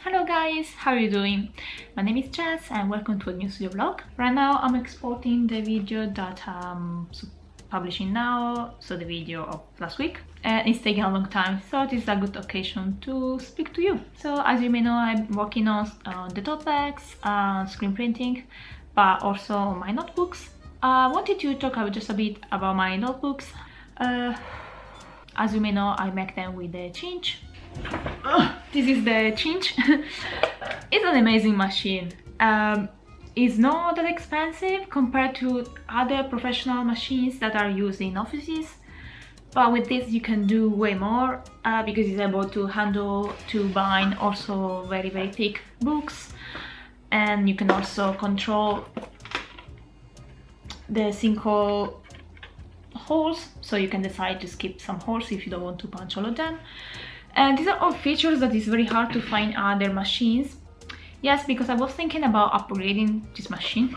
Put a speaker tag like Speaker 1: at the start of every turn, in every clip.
Speaker 1: Hello guys, how are you doing? My name is Jess and welcome to a new studio vlog. Right now I'm exporting the video that I'm publishing now, so the video of last week. And it's taking a long time, so this is a good occasion to speak to you. So as you may know, I'm working on the tote bags, screen printing, but also my notebooks. I wanted to talk just a bit about my notebooks. As you may know, I make them with the Cinch. This is the Cinch. It's an amazing machine. It's not that expensive compared to other professional machines that are used in offices, but with this you can do way more because it's able to handle, to bind also very thick books, and you can also control the single holes, so you can decide to skip some holes if you don't want to punch all of them. And these are all features that is very hard to find on other machines. Yes, because I was thinking about upgrading this machine.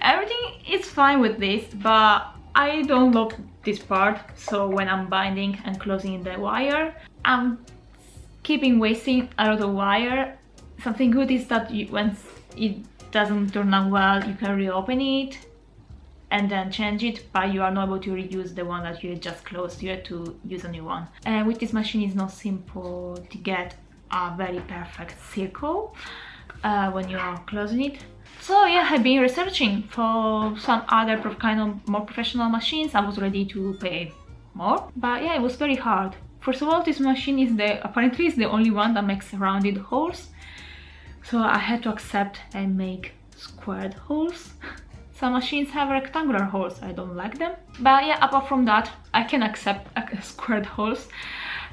Speaker 1: Everything is fine with this, but I don't love this part. So when I'm binding and closing the wire, I'm keeping wasting a lot of wire. Something good is that when it doesn't turn out well, you can reopen it and then change it, but you are not able to reuse the one that you just closed. You have to use a new one. And with this machine, it's not simple to get a very perfect circle when you are closing it. So yeah, I've been researching for some other kind of more professional machines. I was ready to pay more, but yeah, it was very hard. First of all, this machine is apparently is the only one that makes rounded holes, so I had to accept and make squared holes. Some machines have rectangular holes, I don't like them. But yeah, apart from that, I can accept squared holes.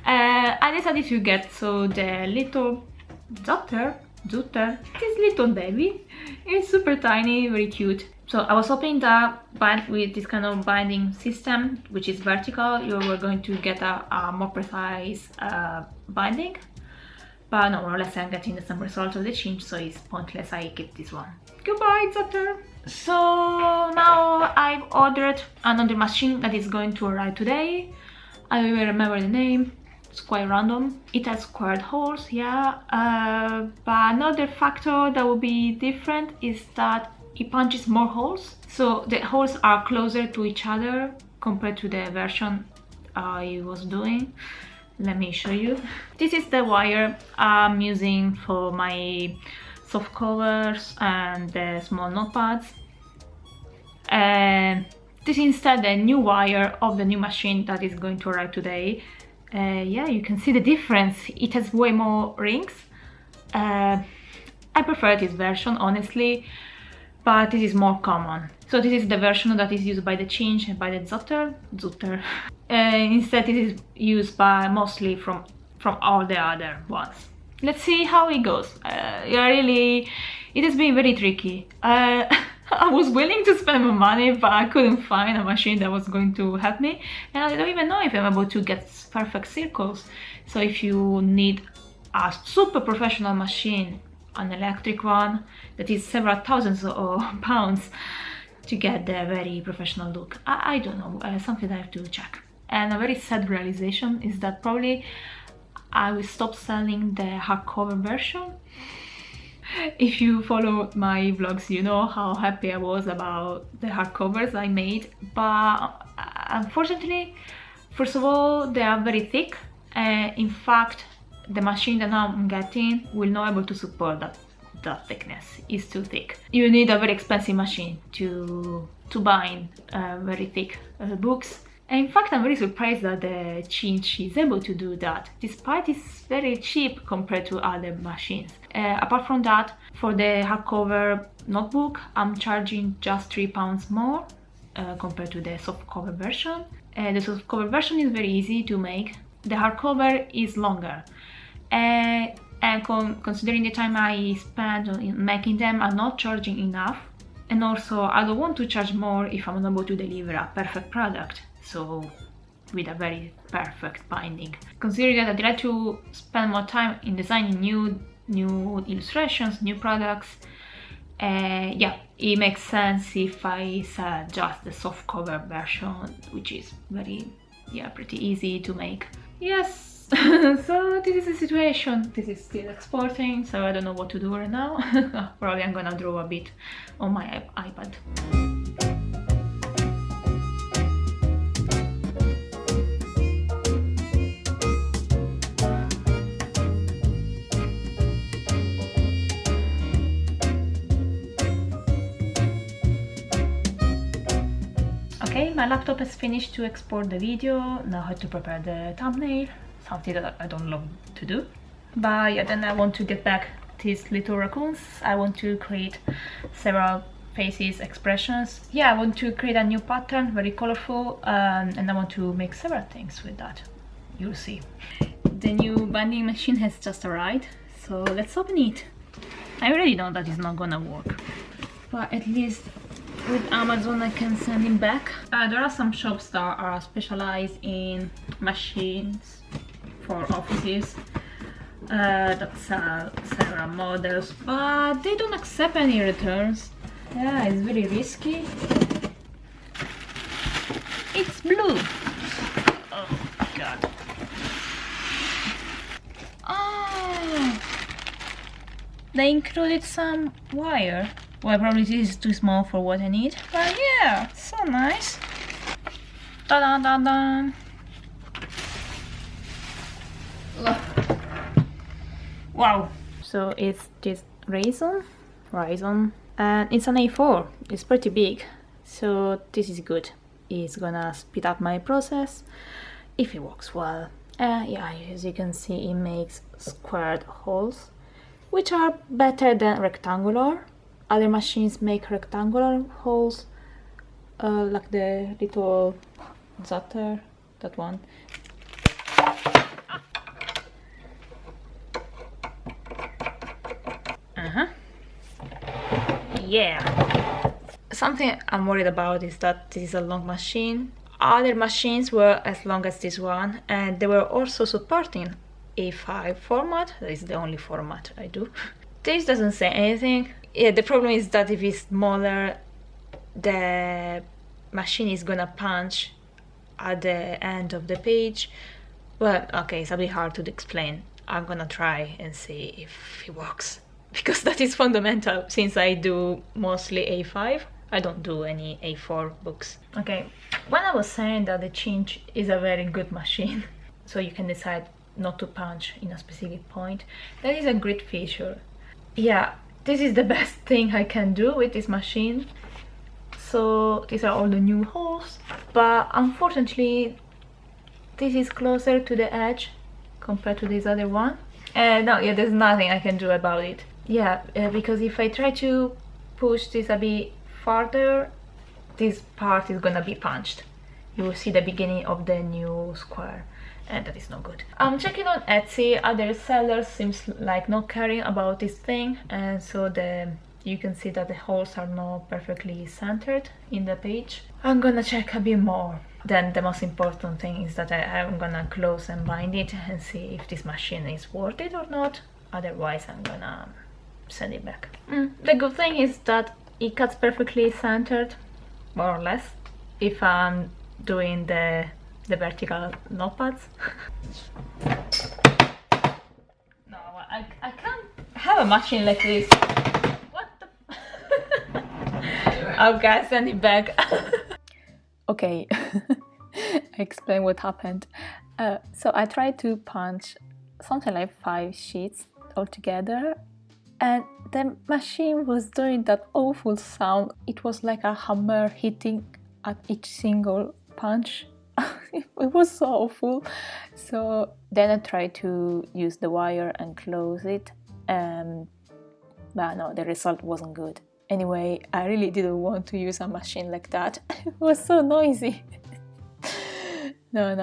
Speaker 1: I decided to get the little Zutter, this little baby. It's super tiny, very cute. So I was hoping that with this kind of binding system, which is vertical, you were going to get a more precise binding. But no, more or less I'm getting the same result of the Cinch, so it's pointless. I keep this one. Goodbye, Zutter! So now I've ordered another machine that is going to arrive today. I don't even remember the name. It's quite random. It has squared holes, yeah. But another factor that will be different is that it punches more holes. So the holes are closer to each other compared to the version I was doing. Let me show you. This is the wire I'm using for my soft covers and the small notepads. And this is instead the new wire of the new machine that is going to arrive today. Yeah, you can see the difference. It has way more rings. I prefer this version, honestly, but this is more common. So this is the version that is used by the Cinch and by the Zutter. Instead, it is used by mostly from all the other ones. Let's see how it goes. It has been very tricky. I was willing to spend my money, but I couldn't find a machine that was going to help me. And I don't even know if I'm able to get perfect circles. So if you need a super professional machine, an electric one, that is several thousands of pounds to get the very professional look. I don't know, something I have to check. And a very sad realization is that probably I will stop selling the hardcover version. If you follow my vlogs, you know how happy I was about the hardcovers I made, but unfortunately, first of all, they are very thick. In fact, the machine that I'm getting will not be able to support that thickness. It's too thick. You need a very expensive machine to bind very thick books. And in fact, I'm very surprised that the Cinch is able to do that, despite it's very cheap compared to other machines. Apart from that, for the hardcover notebook, I'm charging just £3 more compared to the softcover version. The softcover version is very easy to make. The hardcover is longer. And considering the time I spent in making them, I'm not charging enough. And also, I don't want to charge more if I'm not able to deliver a perfect product. So, with a very perfect binding. Considering that I'd like to spend more time in designing new illustrations, new products, yeah, it makes sense if I sell just the softcover version, which is pretty easy to make. Yes, So this is the situation. This is still exporting, so I don't know what to do right now. Probably I'm gonna draw a bit on my iPad. Okay, my laptop has finished to export the video. Now I have to prepare the thumbnail, something that I don't love to do. But yeah, then I want to get back these little raccoons. I want to create several faces, expressions. Yeah, I want to create a new pattern, very colorful, and I want to make several things with that. You'll see. The new binding machine has just arrived, so let's open it. I already know that it's not gonna work, but at least with Amazon I can send it back. There are some shops that are specialized in machines for offices that sell several models, but they don't accept any returns. Yeah, it's very risky. It's blue. Oh god. Oh, they included some wire. Well, probably this is too small for what I need, but yeah, so nice. Da da da da. Wow. So it's this Rayson, and it's an A4. It's pretty big, so this is good. It's gonna speed up my process if it works well. Yeah, as you can see, it makes squared holes, which are better than rectangular. Other machines make rectangular holes, like the little Zatter, that one. Yeah. Something I'm worried about is that this is a long machine. Other machines were as long as this one, and they were also supporting A5 format. That is the only format I do. This doesn't say anything. Yeah, the problem is that if it's smaller, the machine is gonna punch at the end of the page. Well, okay, it's a bit hard to explain. I'm gonna try and see if it works, because that is fundamental since I do mostly A5. I don't do any A4 books. Okay, when I was saying that the Cinch is a very good machine, so you can decide not to punch in a specific point, that is a great feature. Yeah, this is the best thing I can do with this machine. So these are all the new holes, but unfortunately this is closer to the edge compared to this other one. No, yeah, there's nothing I can do about it. Yeah, because if I try to push this a bit farther, this part is gonna be punched. You will see the beginning of the new square, and that is not good. I'm checking on Etsy. Other sellers seems like not caring about this thing, and so you can see that the holes are not perfectly centered in the page. I'm gonna check a bit more. Then the most important thing is that I'm gonna close and bind it and see if this machine is worth it or not. Otherwise I'm gonna send it back. The good thing is that it cuts perfectly centered, more or less, if I'm doing the vertical notepads. No, I can't have a machine like this. What the okay, send it back. Okay, I explain what happened. So I tried to punch something like 5 sheets altogether, and the machine was doing that awful sound. It was like a hammer hitting at each single punch. It was so awful. So then I tried to use the wire and close it, but no, the result wasn't good. Anyway, I really didn't want to use a machine like that. It was so noisy. No.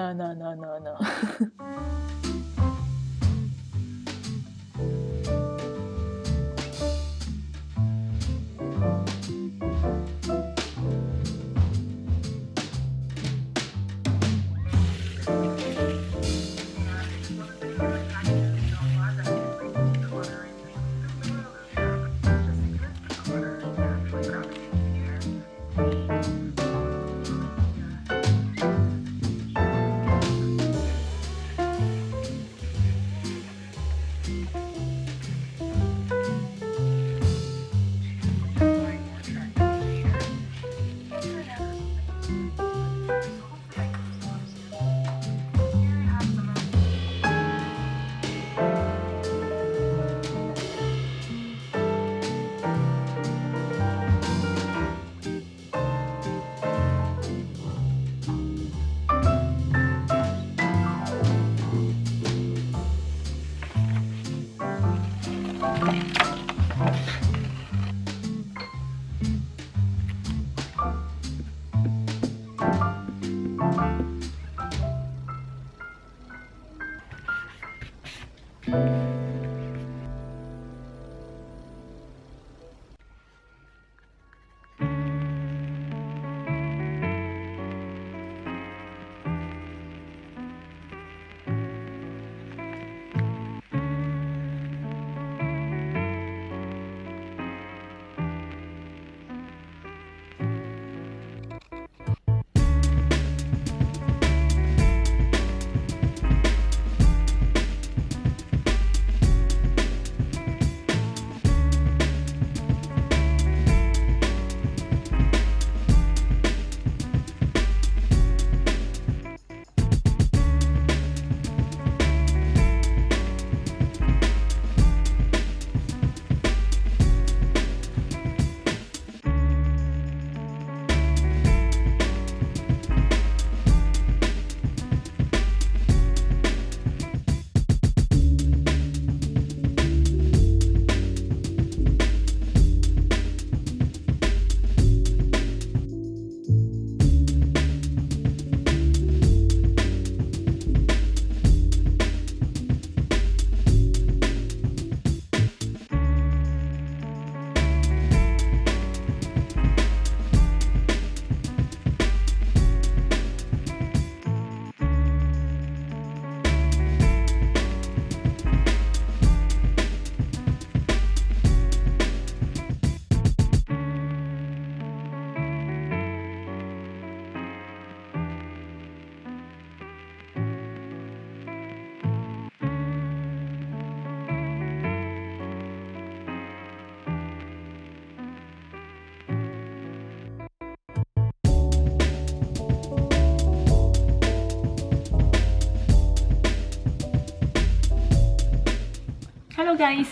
Speaker 1: Hello guys,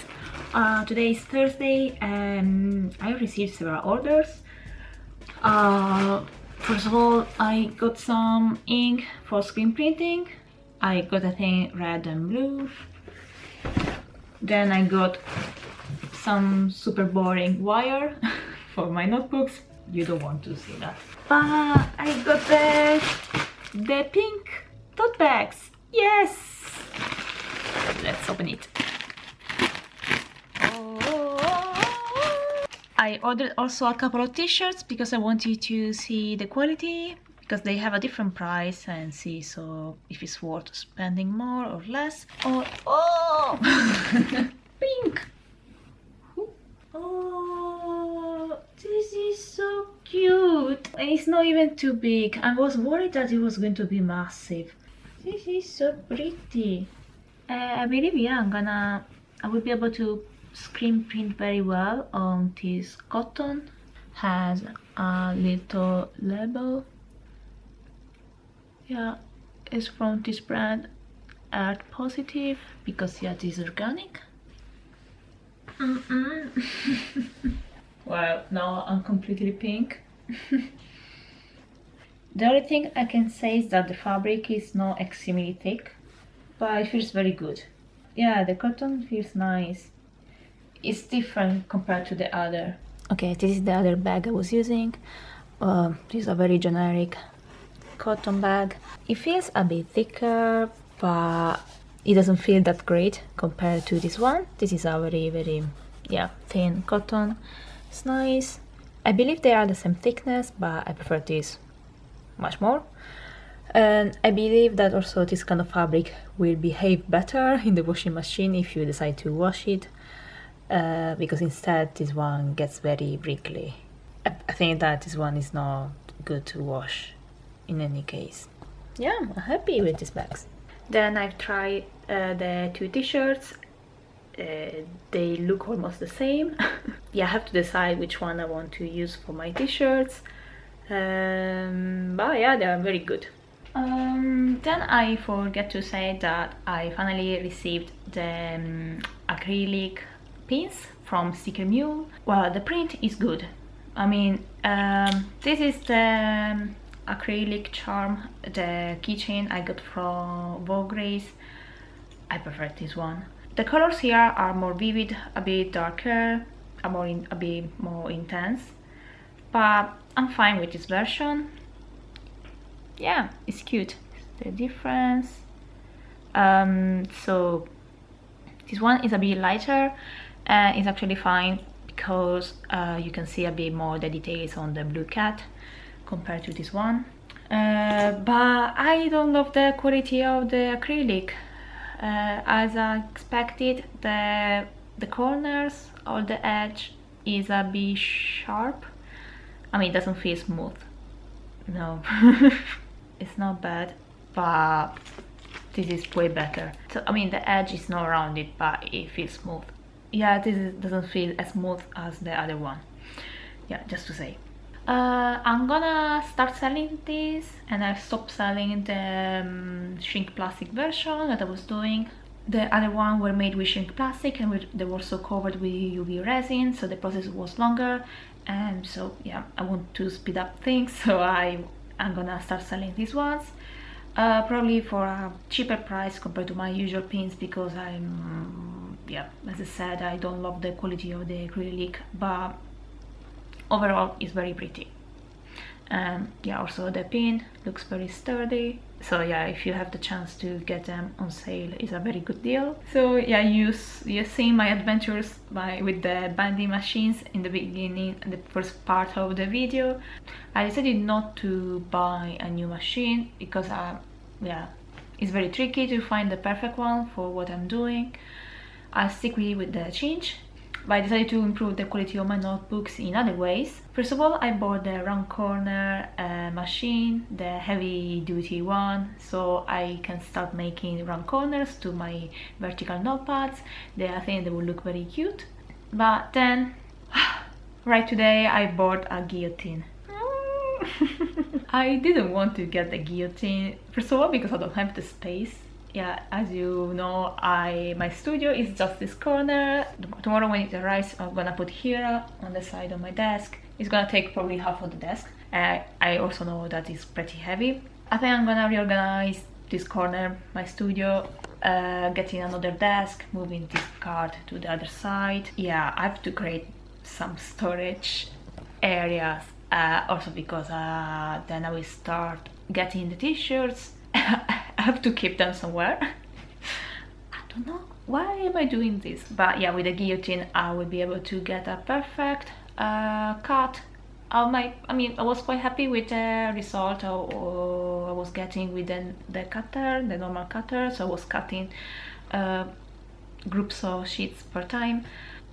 Speaker 1: today is Thursday and I received several orders. First of all, I got some ink for screen printing. I got a thing red and blue. Then I got some super boring wire for my notebooks. You don't want to see that. I got the pink tote bags. Yes! Let's open it. I ordered also a couple of t-shirts because I wanted to see the quality, because they have a different price, and see so if it's worth spending more or less. Oh, pink! Oh, this is so cute! And it's not even too big. I was worried that it was going to be massive. This is so pretty. I believe, yeah, I will be able to screen print very well on this cotton. Has a little label. Yeah, it's from this brand Art Positive, because yeah, it is organic. Well, now I'm completely pink. The only thing I can say is that the fabric is not extremely thick, but it feels very good. Yeah, the cotton feels nice. It's different compared to the other. Okay, this is the other bag I was using. This is a very generic cotton bag. It feels a bit thicker, but it doesn't feel that great compared to this one. This is a very yeah, thin cotton. It's nice. I believe they are the same thickness, but I prefer this much more. And I believe that also this kind of fabric will behave better in the washing machine if you decide to wash it. Because instead this one gets very wrinkly. I think that this one is not good to wash in any case. Yeah, I'm happy with these bags. Then I've tried the two t-shirts. They look almost the same. Yeah, I have to decide which one I want to use for my t-shirts. But yeah, they are very good. Then I forget to say that I finally received the acrylic pins from Sticker Mule. Well, the print is good. I mean, this is the acrylic charm, the keychain I got from Vogue Grace. I prefer this one. The colors here are more vivid, a bit darker, a bit more intense, but I'm fine with this version. Yeah, it's cute. The difference. So this one is a bit lighter and it's actually fine because you can see a bit more the details on the blue cat compared to this one. But I don't love the quality of the acrylic. As I expected, the corners or the edge is a bit sharp. I mean, it doesn't feel smooth. No, it's not bad, but this is way better. So I mean, the edge is not rounded, but it feels smooth. Yeah, doesn't feel as smooth as the other one. Yeah, just to say. I'm gonna start selling this, and I stopped selling the shrink plastic version that I was doing. The other one were made with shrink plastic and they were also covered with UV resin, so the process was longer. And so yeah, I want to speed up things, so I'm gonna start selling these ones. Probably for a cheaper price compared to my usual pins, because yeah, as I said, I don't love the quality of the acrylic, but overall it's very pretty. Yeah, also the pin looks very sturdy. So yeah, if you have the chance to get them on sale, it's a very good deal. So yeah, you've seen my adventures with the binding machines in the beginning, the first part of the video. I decided not to buy a new machine because yeah, it's very tricky to find the perfect one for what I'm doing. I stick with the Cinch, but I decided to improve the quality of my notebooks in other ways. First of all, I bought the round corner machine, the heavy duty one, so I can start making round corners to my vertical notepads. I think they will look very cute. But then, right today, I bought a guillotine. I didn't want to get the guillotine, first of all because I don't have the space. Yeah, as you know, my studio is just this corner. Tomorrow when it arrives, I'm gonna put here on the side of my desk. It's gonna take probably half of the desk. I also know that it's pretty heavy. I think I'm gonna reorganize this corner, my studio, getting another desk, moving this card to the other side. Yeah, I have to create some storage areas, also because then I will start getting the t-shirts. I have to keep them somewhere. I don't know why am I doing this, but yeah, with the guillotine I will be able to get a perfect cut of my. I mean, I was quite happy with the result I was getting with the cutter, the normal cutter. So I was cutting groups of sheets per time,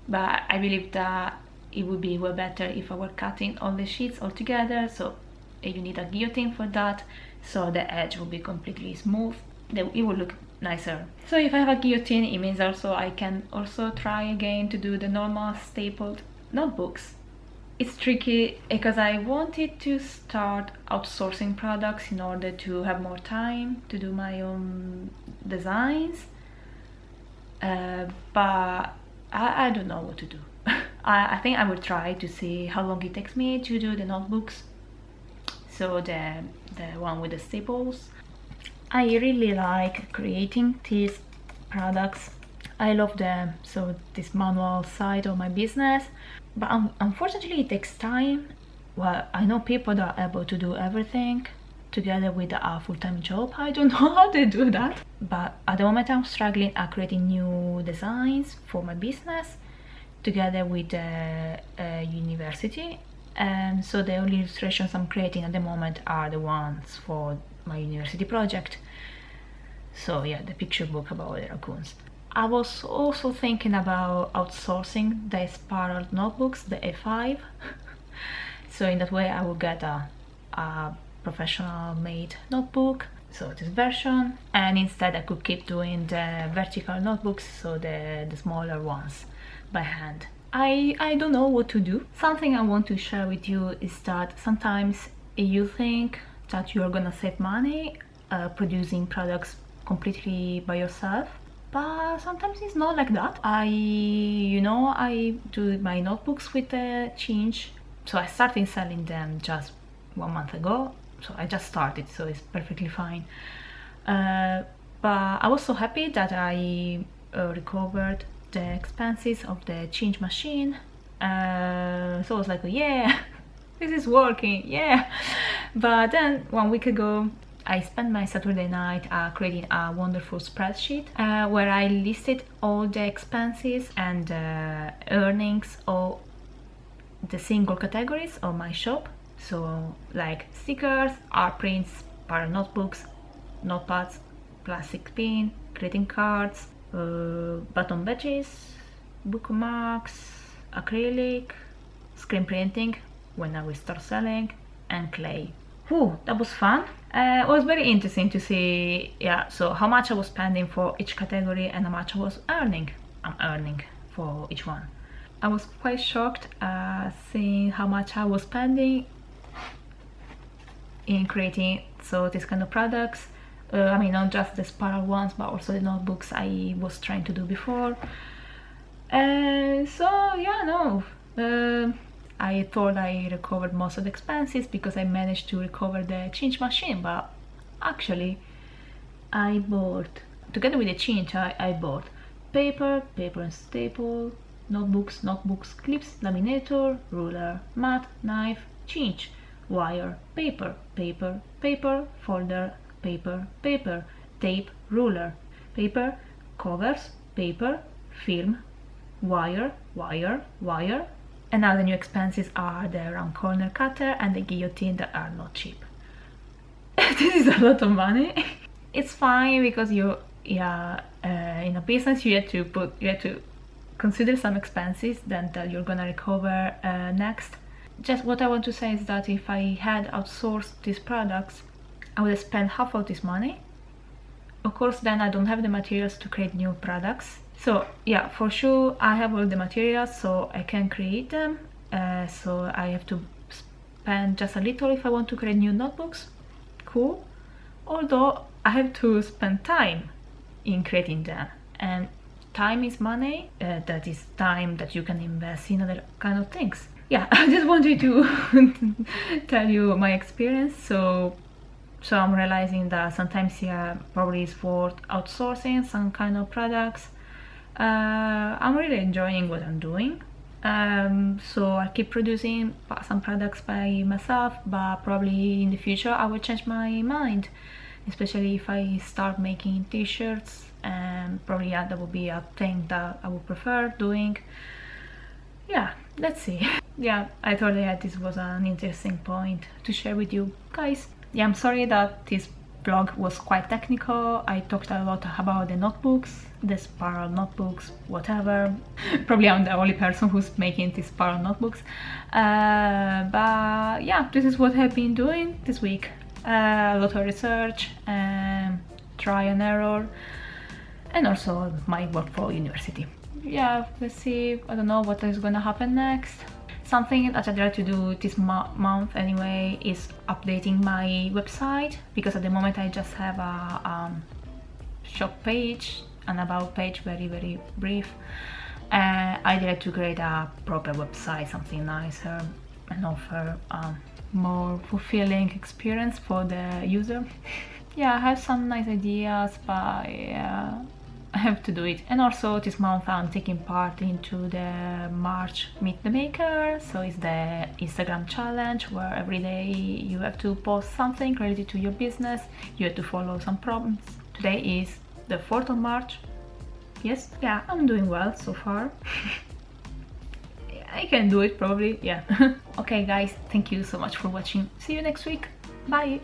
Speaker 1: but I believe that it would be way better if I were cutting all the sheets all together. So you need a guillotine for that, so the edge will be completely smooth. It will look nicer. So if I have a guillotine, it means also I can also try again to do the normal stapled notebooks. It's tricky because I wanted to start outsourcing products in order to have more time to do my own designs, but I don't know what to do. I think I will try to see how long it takes me to do the notebooks. So the one with the staples. I really like creating these products. I love them, so this manual side of my business, but unfortunately it takes time. Well, I know people that are able to do everything together with a full-time job. I don't know how they do that, but at the moment I'm struggling at creating new designs for my business together with the university. And so the only illustrations I'm creating at the moment are the ones for my university project. So yeah, the picture book about the raccoons. I was also thinking about outsourcing the spiral notebooks, the A5. So in that way I will get a professional made notebook, so this version, and instead I could keep doing the vertical notebooks, so the smaller ones by hand. I don't know what to do. Something I want to share with you is that sometimes you think that you're gonna save money producing products completely by yourself, but sometimes it's not like that. I do my notebooks with the Cinch, so I started selling them just 1 month ago, so I just started, so it's perfectly fine. But I was so happy that I recovered the expenses of the change machine. So I was like, yeah, this is working, yeah. But then 1 week ago, I spent my Saturday night creating a wonderful spreadsheet where I listed all the expenses and earnings of the single categories of my shop. So like stickers, art prints, spiral notebooks, notepads, plastic pin, greeting cards, button badges, bookmarks, acrylic, screen printing when I will start selling, and clay. Whew, that was fun. It was very interesting to see, yeah, so how much I was spending for each category and how much I was earning. I'm earning for each one. I was quite shocked seeing how much I was spending in creating this kind of products. I mean, not just the spiral ones, but also the notebooks I was trying to do before. So yeah, no. I thought I recovered most of the expenses because I managed to recover the change machine, but actually I bought, together with the change, I bought paper and staple, notebooks, clips, laminator, ruler, mat, knife, change, wire, paper, folder, paper, tape, ruler, paper, covers, paper, film, wire, and now the new expenses are the round corner cutter and the guillotine that are not cheap. This is a lot of money. It's fine because in a business you have to consider some expenses that you're gonna recover next. Just what I want to say is that if I had outsourced these products, I would have spent half of this money. Of course, then I don't have the materials to create new products. So yeah, for sure I have all the materials, so I can create them. So I have to spend just a little if I want to create new notebooks. Cool. Although I have to spend time in creating them, and time is money. That is time that you can invest in other kind of things. Yeah, I just wanted to tell you my experience. So I'm realizing that sometimes, yeah, probably it's worth outsourcing some kind of products. I'm really enjoying what I'm doing. So I keep producing some products by myself, but probably in the future I will change my mind, especially if I start making t-shirts, and probably that will be a thing that I would prefer doing. Yeah, let's see. Yeah, I thought that this was an interesting point to share with you guys. Yeah, I'm sorry that this blog was quite technical. I talked a lot about the notebooks, the spiral notebooks, whatever. Probably I'm the only person who's making these spiral notebooks. But yeah, this is what I've been doing this week. A lot of research, try and error, and also my work for university. Yeah, let's see. I don't know what is gonna happen next. Something that I'd like to do this month anyway is updating my website, because at the moment I just have a shop page, an about page, very brief. I'd like to create a proper website, something nicer, and offer a more fulfilling experience for the user. Yeah, I have some nice ideas, but yeah, I have to do it. And also this month I'm taking part into the March Meet the Maker, so it's the Instagram challenge where every day you have to post something related to your business. You have to follow some prompts. Today is the 4th of March. Yes, yeah, I'm doing well so far. I can do it probably, yeah. Okay guys, thank you so much for watching. See you next week. Bye!